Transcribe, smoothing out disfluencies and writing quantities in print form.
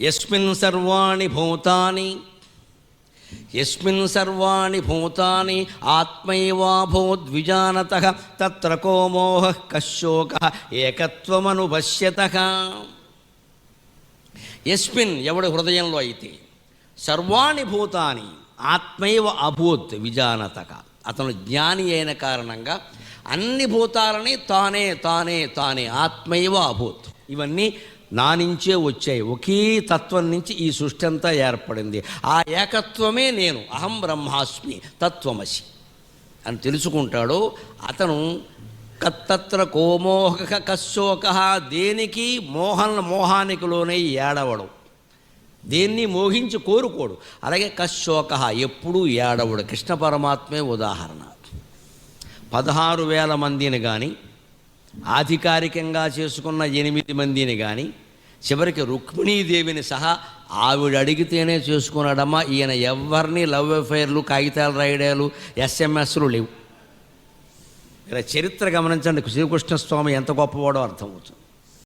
యస్మిన్ సర్వాణి భూతాని ఆత్మైవాభూద్విజానతః తత్ర కో మోహః కశోకః ఏకత్వమనుపశ్యతః. యస్మిన్ ఎవడి హృదయంలో అయితే సర్వాణి భూతాని ఆత్మైవ అభూత్ విజానతః, అతను జ్ఞాని అయిన కారణంగా అన్ని భూతాలని తానే తానే తానే ఆత్మైవ అభూత్, ఇవన్నీ నా నుంచే వచ్చాయి, ఒకే తత్వం నుంచి ఈ సృష్టి అంతా ఏర్పడింది, ఆ ఏకత్వమే నేను, అహం బ్రహ్మాస్మి తత్వమసి అని తెలుసుకుంటాడో అతను కత్తత్ర కోమోహక కశోక, దేనికి మోహానికి లోనే ఏడవడు, దేన్ని మోహించి కోరుకోడు. అలాగే కశోక, ఎప్పుడూ ఏడవడు. కృష్ణ పరమాత్మే ఉదాహరణ. 16,000 మందిని కానీ ఆధికారికంగా చేసుకున్న 8 మందిని కానీ చివరికి రుక్మిణీదేవిని సహా ఆవిడ అడిగితేనే చేసుకున్నాడమ్మా. ఈయన ఎవరిని లవ్ అఫైర్లు, కాగితాలు రాయడాలు, ఎస్ఎంఎస్లు లేవు. ఇలా చరిత్ర గమనించండి, శ్రీకృష్ణస్వామి ఎంత గొప్పవాడో అర్థమవుతుంది.